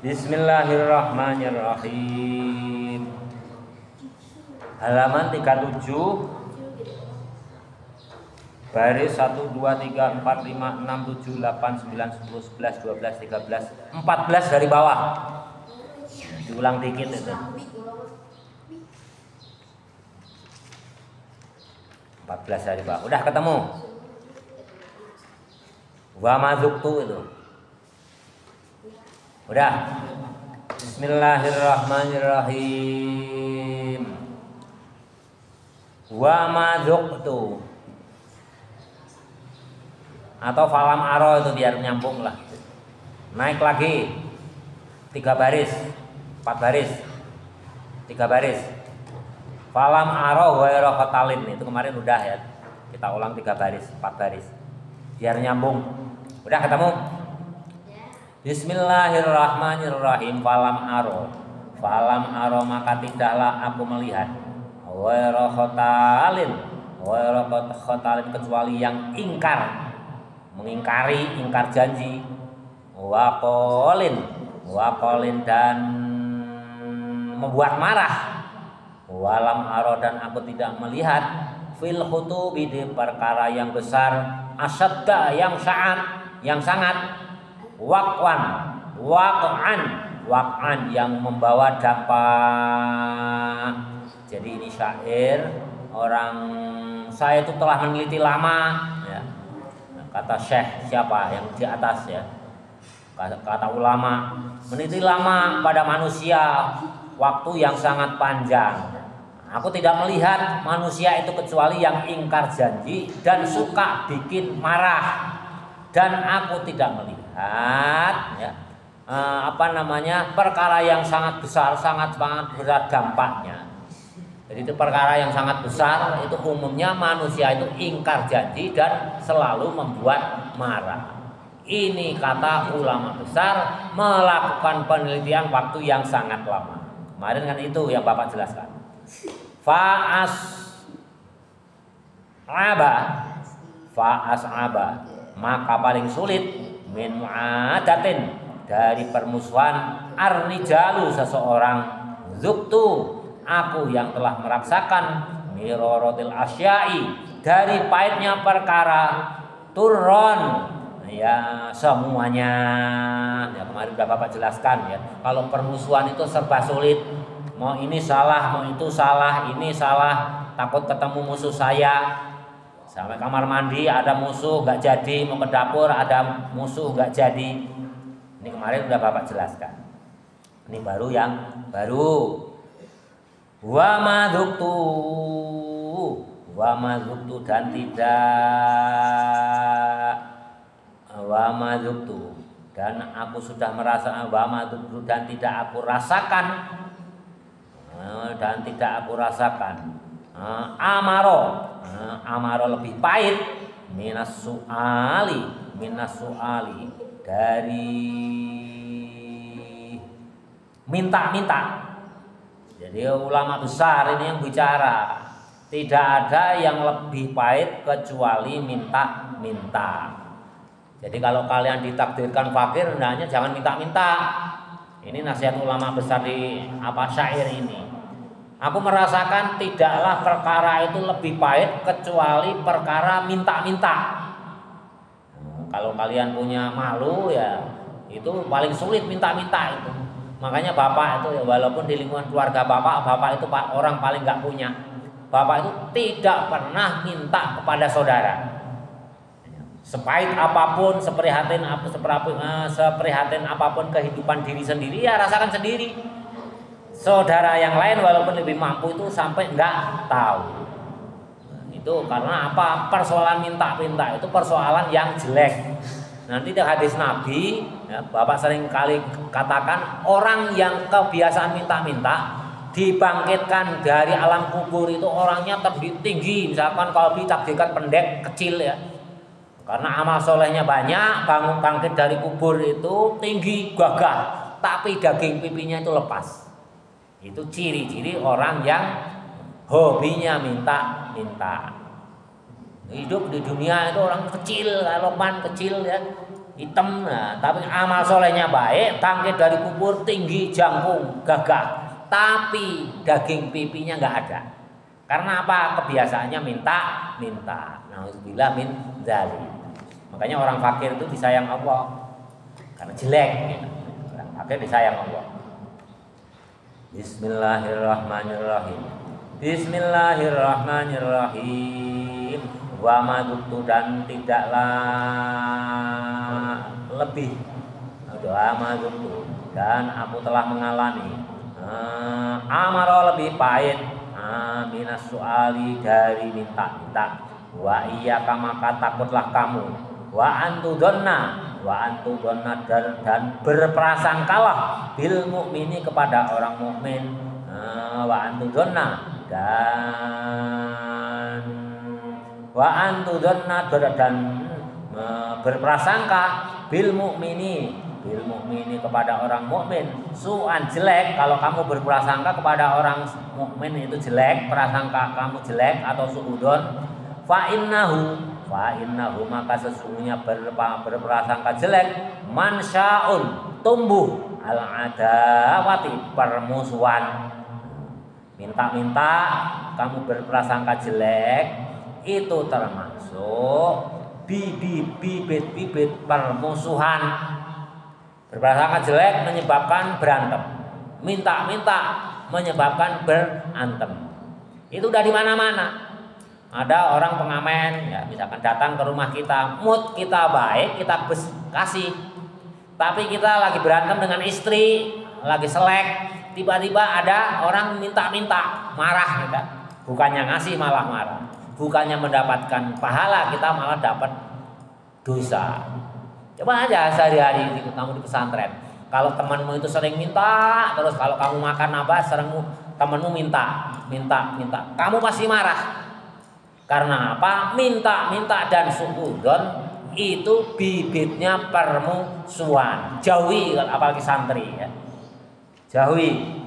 Bismillahirrahmanirrahim. Halaman 37, baris 1 2 3 4 5 6 7 8 9 10 11 12 13 14 dari bawah. Diulang dikit itu. 14 dari bawah. Udah ketemu. Wa mazuktu itu. Udah. Bismillahirrahmanirrahim. Wa mazuktu. Atau falam aro itu biar nyambung lah. Naik lagi 3 baris, 4 baris, 3 baris. Falam aro ghairu qatalin itu kemarin udah ya. Kita ulang 3 baris, 4 baris. Biar nyambung. Udah ketemu? Bismillahirrahmanirrahim. Falam aro maka tidaklah aku melihat ghairu qatalin kecuali yang mengingkari janji, waqolin dan membuat marah, walam aro dan aku tidak melihat fil khutubi di perkara yang besar, asyadda yang sangat waq'an yang membawa dampak. Jadi ini syair saya itu telah meneliti lama ya. Kata syekh siapa yang di atas ya, kata ulama, meneliti lama pada manusia waktu yang sangat panjang. Aku tidak melihat manusia itu kecuali yang ingkar janji dan suka bikin marah. Dan aku tidak melihat ya, perkara yang sangat besar, sangat berat dampaknya. Jadi itu perkara yang sangat besar, itu umumnya manusia itu ingkar janji dan selalu membuat marah. Ini kata ulama besar melakukan penelitian waktu yang sangat lama. Kemarin kan itu yang Bapak jelaskan. Fa'as aba maka paling sulit min mu'adatin dari permusuhan ar-rijalu seseorang zuktu aku yang telah merasakan mirorotil asyai dari pahitnya perkara turron ya semuanya ya. Kemarin sudah Bapak jelaskan ya, kalau permusuhan itu serba sulit, mau ini salah, mau itu salah, ini salah, takut ketemu musuh saya. Sampai kamar mandi ada musuh gak jadi, mau ke dapur ada musuh gak jadi. Ini kemarin sudah Bapak jelaskan. Ini baru yang baru. Wa madzuktu dan tidak wa madzuktu dan aku sudah merasa wa madzuktu dan tidak aku rasakan amaro lebih pahit minas suali dari minta. Jadi ulama besar ini yang bicara, tidak ada yang lebih pahit kecuali minta. Jadi kalau kalian ditakdirkan fakir, hendaknya jangan minta-minta. Ini nasihat ulama besar di syair ini. Aku merasakan tidaklah perkara itu lebih pahit kecuali perkara minta-minta. Kalau kalian punya malu ya itu paling sulit minta-minta itu. Makanya Bapak itu ya, walaupun di lingkungan keluarga Bapak itu orang paling gak punya. Bapak itu tidak pernah minta kepada saudara. Sepahit apapun, seprihatin apapun kehidupan diri sendiri ya rasakan sendiri. Saudara yang lain walaupun lebih mampu itu sampai nggak tahu. Itu karena apa? Persoalan minta-minta itu persoalan yang jelek. Nanti di hadis Nabi ya, Bapak sering kali katakan orang yang kebiasaan minta-minta dibangkitkan dari alam kubur itu orangnya terdiri tinggi. Misalkan kalau ditakdirkan pendek kecil ya, karena amal solehnya banyak, bangkit dari kubur itu tinggi gagah, tapi daging pipinya itu lepas. Itu ciri-ciri orang yang hobinya minta-minta. Hidup di dunia itu orang kecil, loman kecil ya, hitam, nah, tapi amal solehnya baik, bangkit dari kubur tinggi, jangkung, gagah, tapi daging pipinya nggak ada. Karena apa? Kebiasaannya minta. Nauzubillah min dzalik. Makanya orang fakir itu disayang Allah karena jelek. Gitu. Orang fakir disayang Allah. Bismillahirrahmanirrahim. Bismillahirrahmanirrahim. Wa maduktu dan tidaklah lebih. Wa maduktu dan aku telah mengalami. Amaro lebih pahit. Minas suali dari minta-minta. Wa iyyaka maka takutlah kamu. Wa antudonna dan berprasangkalah bil mukmini kepada orang mukmin. Wa antudonna dan berprasangka bil mukmini kepada orang mukmin su'an jelek. Kalau kamu berprasangka kepada orang mukmin itu jelek, prasangka kamu jelek atau suudon, fa innahu maka sesungguhnya berprasangka jelek mansyaun tumbuh al adawati permusuhan. Minta-minta kamu berprasangka jelek itu termasuk bibit permusuhan. Berprasangka jelek menyebabkan berantem. Minta-minta menyebabkan berantem. Itu udah di mana-mana. Ada orang pengamen, ya misalkan datang ke rumah kita, mood kita baik, kita kasih. Tapi kita lagi berantem dengan istri, lagi selek, tiba-tiba ada orang minta-minta, marah kita. Bukannya ngasih malah marah. Bukannya mendapatkan pahala, kita malah dapat dosa. Coba aja sehari-hari kamu di pesantren. Kalau temanmu itu sering minta, terus kalau kamu makan apa, sering temanmu minta. Kamu pasti marah. Karena apa? Minta dan suudzon itu bibitnya permusuhan. Jauhi, apalagi santri ya. Jauhi.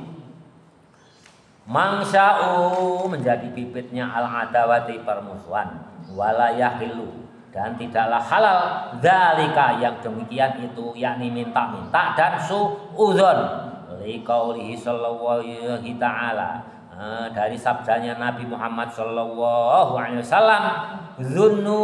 Mangsya'u menjadi bibitnya al-adawati permusuhan. Wala yahilu dan tidaklah halal dzalika yang demikian itu, yakni minta dan suudzon. Liqaulihi sallallahu alaihi ta'ala. Dari sabdanya Nabi Muhammad sallallahu alaihi wasallam, "Dzunnu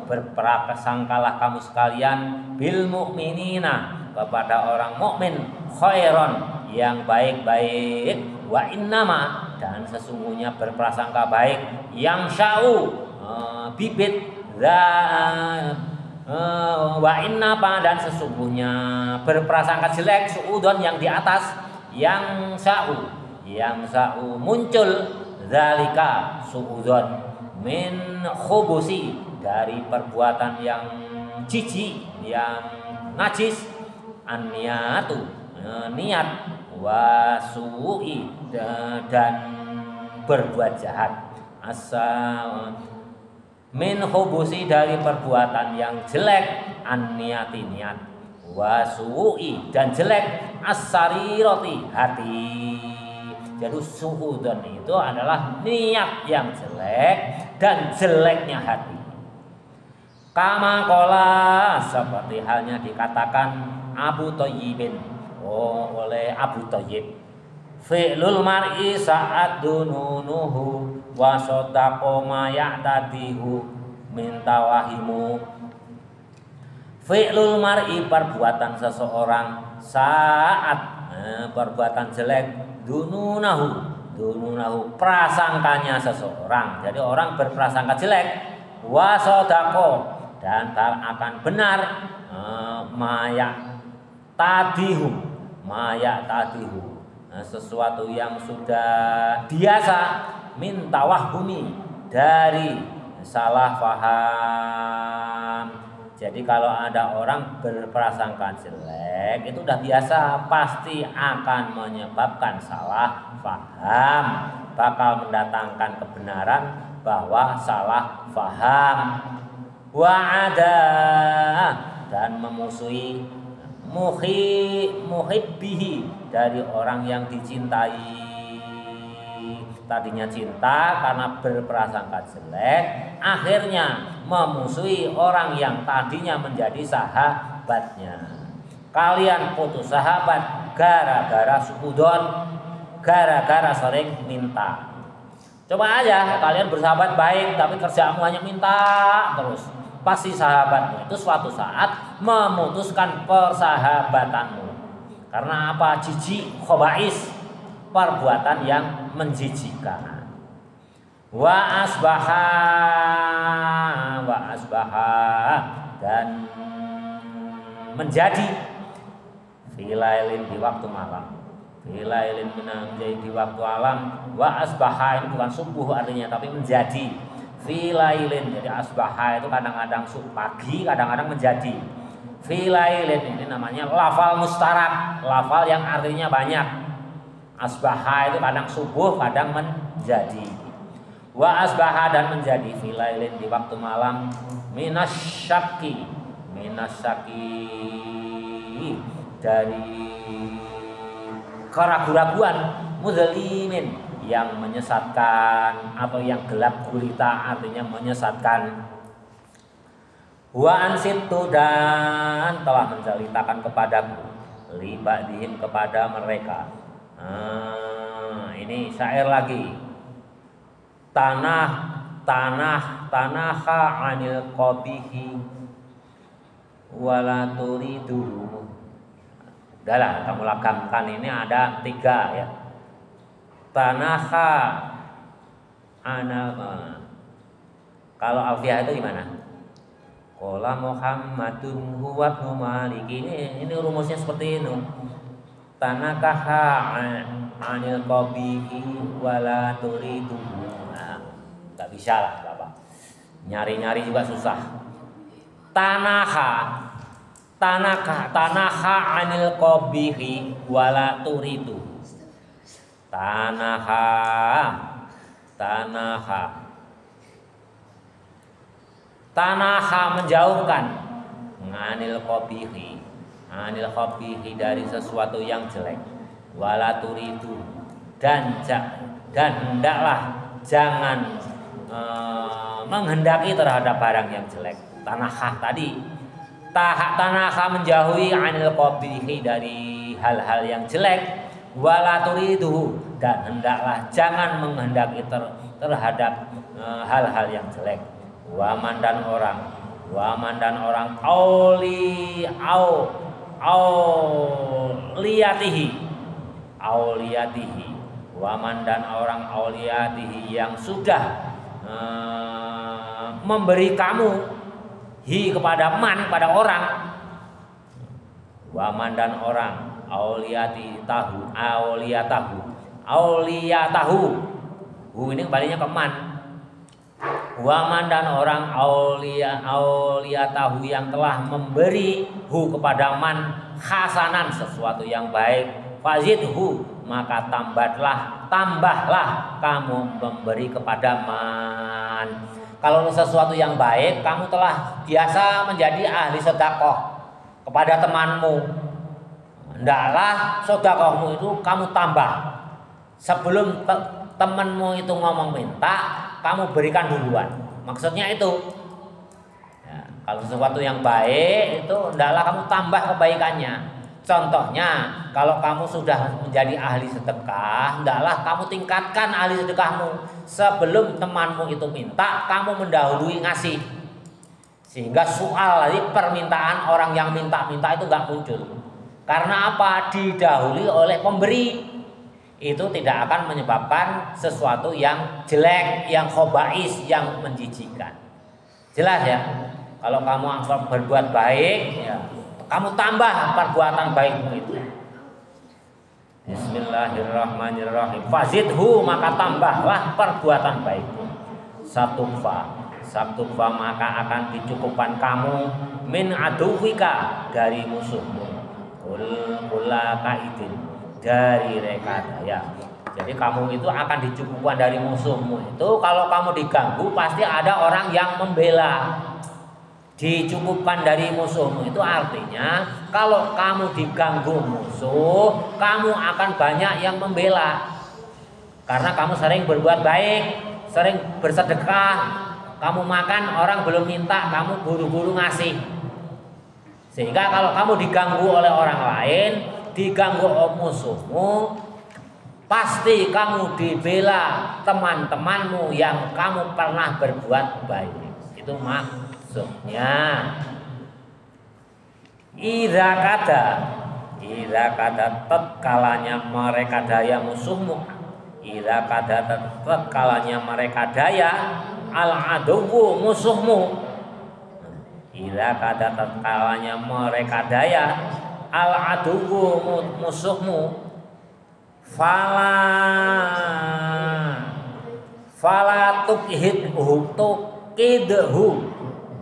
berprasangkalah kamu sekalian bil mukminina kepada orang mukmin khairon yang baik-baik, wa innama dan sesungguhnya berprasangka baik yang sya'u bibit wa innama dan sesungguhnya berprasangka jelek suudon yang di atas yang sya'u muncul zalika suudzon min khubusi dari perbuatan yang jijik, yang najis, an-niyatu niat, wasu'i dan berbuat jahat, min khubusi dari perbuatan yang jelek, an-niyati niat, wasu'i dan jelek, as-sarirati hati. Jadi suudzon itu adalah niat yang jelek dan jeleknya hati. Kama qala seperti halnya dikatakan Abu Thayyibin oleh Abu Thayyib. Fi'lul mar'i sa'ad dununuhu wa sadaqa ma ya'tadihu min tawahimu. Fi'lul mar'i perbuatan seseorang saat perbuatan jelek, dununahu prasangkanya seseorang. Jadi orang berprasangka jelek, wasodako dan akan benar, mayak tadihu sesuatu yang sudah biasa, min tawahumi dari salah paham. Jadi kalau ada orang berprasangka jelek itu udah biasa, pasti akan menyebabkan salah paham, bakal mendatangkan kebenaran bahwa salah paham. Wa'ada dan memusuhi muhibbihi dari orang yang dicintai, tadinya cinta karena berprasangka jelek, akhirnya memusuhi orang yang tadinya menjadi sahabatnya. Kalian putus sahabat gara-gara sukudon, gara-gara sering minta. Coba aja kalian bersahabat baik tapi kerjamu hanya minta terus. Pasti sahabatmu itu suatu saat memutuskan persahabatanmu. Karena apa? Jijik, khobais, perbuatan yang menjijikkan. Wa asbaha dan menjadi filailin di waktu malam. Filailin menjadi di waktu alam. Wa asbaha ini bukan subuh artinya tapi menjadi. Filailin jadi asbaha itu kadang-kadang pagi, kadang-kadang menjadi. Filailin ini namanya lafal mustarak, lafal yang artinya banyak. Asbaha itu kadang subuh, kadang menjadi. Wa asbaha dan menjadi filailin di waktu malam minasyaki dari keraguan muzalimin yang menyesatkan atau yang gelap gulita artinya menyesatkan. Wa ansitu dan telah menceritakan kepadaku libadihim kepada mereka. Ini syair lagi. Tanaha anil qabihi wala turidu. Udahlah kamu lagamkan, ini ada 3 ya. Tanaha anil, kalau alfiah itu gimana? Qala Muhammadun huwa ibnu Malik. Ini rumusnya seperti ini. Tanakaha anil qabihi wala turidu. Nah, enggak bisa lah, Bapak. Nyari-nyari juga susah. Tanaha anil qabihi wala turidu. Tanaha menjauhkan anil qabihi dari sesuatu yang jelek, wala turidu dan hendaklah jangan menghendaki terhadap barang yang jelek. Tanaha tadi tanaha menjauhi anil qabihi dari hal-hal yang jelek, wala turidu dan hendaklah jangan menghendaki terhadap hal-hal yang jelek. Waman dan orang auliyatihi waman dan orang auliyatihi yang sudah memberi kamu kepada man, pada orang. Waman dan orang auliyatahu ini kembalinya ke man. Waman dan orang auliyatahu yang telah memberi kepada man hasanan sesuatu yang baik, fazidhu maka tambahlah kamu memberi kepada man. Kalau sesuatu yang baik kamu telah biasa menjadi ahli sedekah kepada temanmu, hendaklah sedekahmu itu kamu tambah. Sebelum temanmu itu ngomong minta, kamu berikan duluan. Maksudnya itu ya, kalau sesuatu yang baik itu hendaklah kamu tambah kebaikannya. Contohnya kalau kamu sudah menjadi ahli sedekah, hendaklah kamu tingkatkan ahli sedekahmu. Sebelum temanmu itu minta, kamu mendahului ngasih, sehingga soal permintaan orang yang minta-minta itu gak muncul. Karena apa? Didahului oleh pemberi. Itu tidak akan menyebabkan sesuatu yang jelek, yang khobais, yang menjijikkan. Jelas ya? Kalau kamu berbuat baik, ya, kamu tambah perbuatan baikmu itu. Bismillahirrahmanirrahim. Fazidhu maka tambahlah perbuatan baikmu. Satukfa maka akan dicukupkan kamu min aduwika dari musuhmu. Kula kaidin dari rekadaya. Jadi kamu itu akan dicukupkan dari musuhmu itu. Kalau kamu diganggu pasti ada orang yang membela. Dicukupkan dari musuhmu itu artinya kalau kamu diganggu musuh, kamu akan banyak yang membela. Karena kamu sering berbuat baik, sering bersedekah, kamu makan orang belum minta, kamu buru-buru ngasih. Sehingga kalau kamu diganggu oleh orang lain, diganggu oleh musuhmu, pasti kamu dibela teman-temanmu yang kamu pernah berbuat baik. Itu maksudnya. Idza kada tatkalanya mereka daya musuhmu, idza kada tatkalanya mereka daya al aduwu musuhmu, idza kada tatkalanya mereka daya al aduwu musuhmu, fala tukidhu,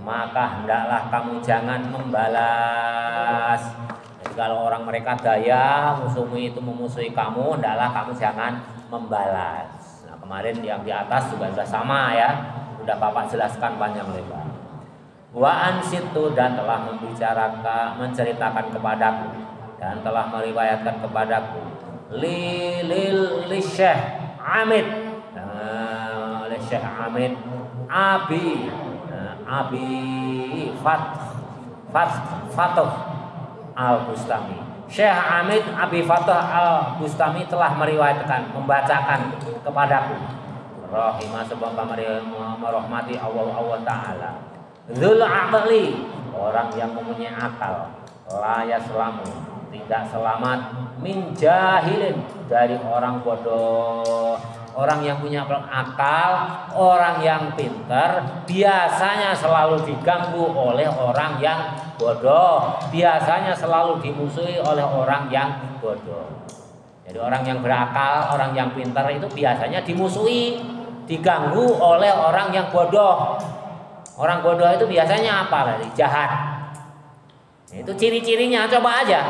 maka hendaklah kamu jangan membalas. Jadi kalau orang mereka daya, musuhmu itu memusuhi kamu, hendaklah kamu jangan membalas. Nah, kemarin yang di atas juga sudah sama ya, sudah Bapak jelaskan panjang lebar. Wa ansitu, dan telah menceritakan kepadaku dan telah meriwayatkan kepadaku li Syekh Hamid, oleh Syekh Hamid Abi Fatah Al-Bustami. Syekh Hamid Abi Fatah Al-Bustami telah meriwayatkan, membacakan kepadaku, rahimah sebab merahmati Allah Ta'ala, Dzul aqli, orang yang mempunyai akal, la yaslamu, tidak selamat, min jahilin, dari orang bodoh. Orang yang punya akal, orang yang pintar, biasanya selalu diganggu oleh orang yang bodoh, biasanya selalu dimusuhi oleh orang yang bodoh. Jadi orang yang berakal, orang yang pintar itu biasanya dimusuhi, diganggu oleh orang yang bodoh. Orang bodoh itu biasanya apa? Jahat. Itu ciri-cirinya, coba aja.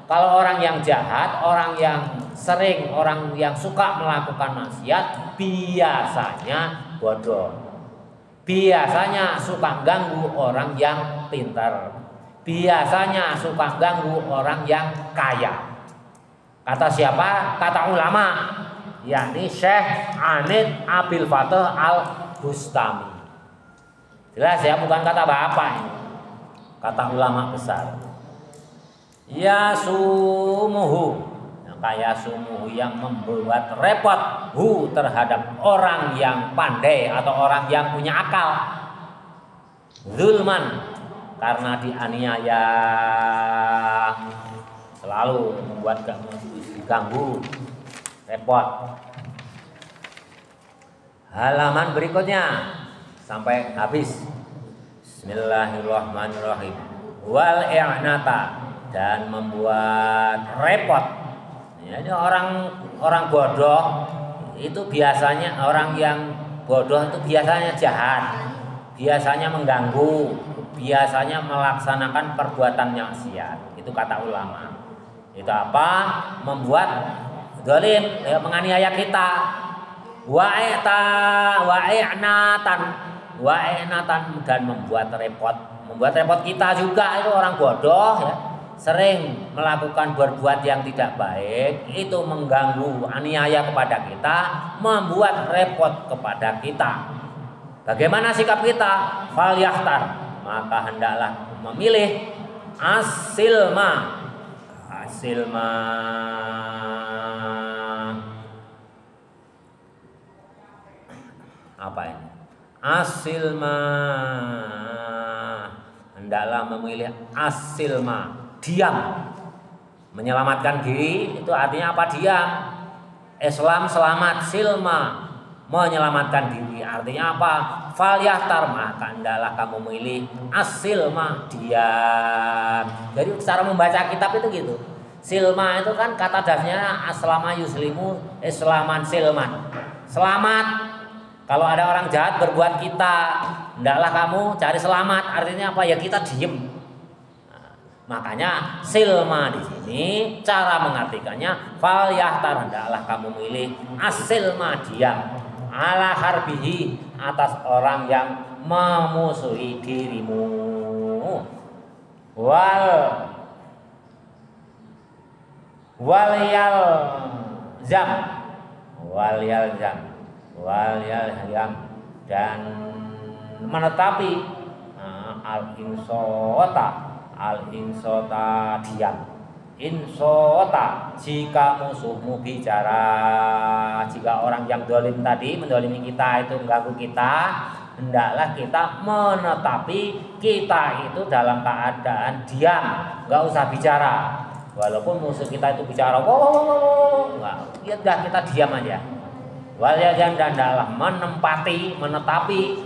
Kalau orang yang jahat, orang yang sering, orang yang suka melakukan maksiat, biasanya bodoh. Biasanya suka ganggu orang yang pintar. Biasanya suka ganggu orang yang kaya. Kata siapa? Kata ulama, yakni Syekh Hamid Abil Fatah Al-Bustami. Jelas ya, bukan kata bapak ini. Kata ulama besar. Ya sumuhu, kayak sumuhu yang membuat repot terhadap orang yang pandai atau orang yang punya akal. Zulman, karena dianiaya, selalu membuat ganggu, repot. Halaman berikutnya sampai habis. Bismillahirrahmanirrahim. Wal i'nata, dan membuat repot. Jadi orang bodoh itu biasanya, orang yang bodoh itu biasanya jahat, biasanya mengganggu, biasanya melaksanakan perbuatan maksiat. Itu kata ulama. Itu apa? Membuat zalim, ya, menganiaya kita. Wa'inatan, dan membuat repot kita juga. Itu orang bodoh ya, sering melakukan berbuat yang tidak baik, itu mengganggu, aniaya kepada kita, membuat repot kepada kita. Bagaimana sikap kita? Fal yahtar, maka hendaklah memilih asilma. Apa ini? Asilma, hendaklah memilih asilma, diam, menyelamatkan diri. Itu artinya apa? Diam. Islam selamat, silma, menyelamatkan diri. Artinya apa? Fal yahtar, maka hendaklah kamu memilih asilma, diam. Jadi cara membaca kitab itu gitu. Silma itu kan kata dasarnya aslama yuslimu, islaman silman, selamat. Kalau ada orang jahat berbuat kita, hendaklah kamu cari selamat. Artinya apa? Ya kita diem. Nah, makanya silma di sini cara mengartikannya fal yahtar, hendaklah kamu milih asilma, diam, ala harbihi, atas orang yang memusuhi dirimu. wal yalzam dan menetapi al insota diam. Insota jika musuhmu bicara, jika orang yang dolim tadi mendolimi kita itu mengganggu kita, hendaklah kita menetapi kita itu dalam keadaan diam, nggak usah bicara. Walaupun musuh kita itu bicara, nggak, ya udah kita diam aja. Waliyajan dan hendaklah menetapi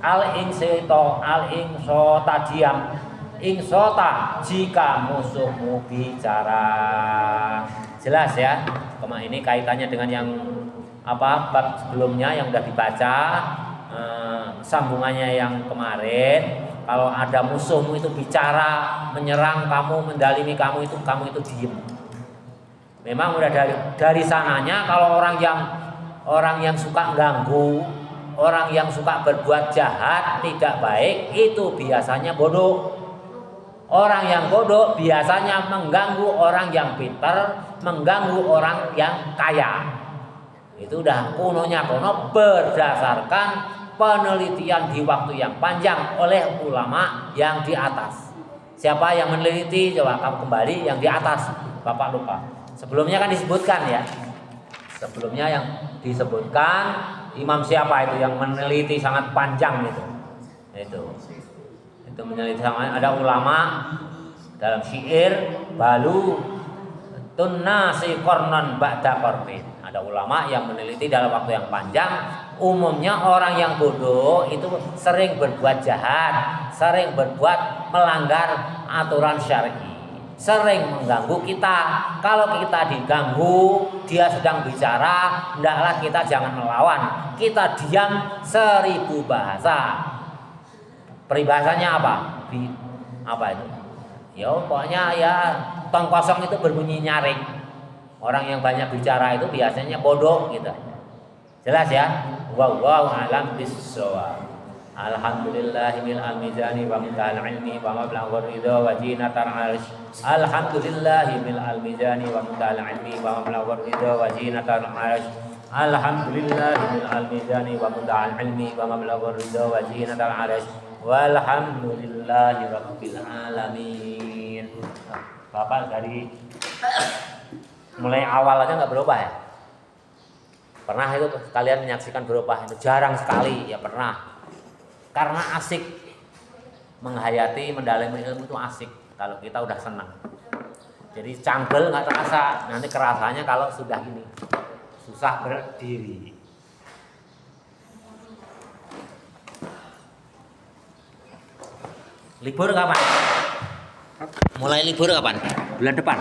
al insota diam. Insota jika musuhmu bicara. Jelas ya. Ini kaitannya dengan yang bab sebelumnya yang sudah dibaca, sambungannya yang kemarin. Kalau ada musuhmu itu bicara, menyerang kamu, mendalimi kamu itu diem. Memang udah dari sananya kalau orang yang suka ganggu, orang yang suka berbuat jahat, tidak baik, itu biasanya bodoh. Orang yang bodoh biasanya mengganggu orang yang pintar, mengganggu orang yang kaya. Itu udah kunonya berdasarkan penelitian di waktu yang panjang oleh ulama yang di atas. Siapa yang meneliti? Coba kamu kembali yang di atas. Bapak lupa. Sebelumnya kan disebutkan ya. Sebelumnya yang disebutkan imam siapa itu yang meneliti sangat panjang itu. Itu meneliti sangat, ada ulama dalam syair balu tunnasi qarnan ba'da qarnin. Ada ulama yang meneliti dalam waktu yang panjang. Umumnya orang yang bodoh itu sering berbuat jahat, sering berbuat melanggar aturan syar'i, sering mengganggu kita. Kalau kita diganggu, dia sedang bicara, hendaklah kita jangan melawan. Kita diam 1000 bahasa. Peribahasanya apa? Apa itu? Ya pokoknya ya tong kosong itu berbunyi nyaring. Orang yang banyak bicara itu biasanya bodoh gitu. Jelas ya? Wallahu a'lam bissawab. Alhamdulillahi min al-mizani wa min al-ilmi wa mablagh ridha wa zinatal 'arsy. Alhamdulillahi min al-mizani wa min al-ilmi wa mablagh ridha wa zinatal 'arsy. Alhamdulillahi min al-mizani wa min al-ilmi wa mablagh ridha wa zinatal 'arsy. Walhamdulillahi rabbil alamin. Bapak dari mulai awal aja nggak berubah ya? Pernah itu kalian menyaksikan berubah? Itu jarang sekali ya pernah. Karena asik menghayati, mendalami ilmu itu asik. Kalau kita udah senang. Jadi canggel nggak terasa. Nanti kerasanya kalau sudah ini susah berdiri. Libur kapan? Mulai libur kapan? Bulan depan.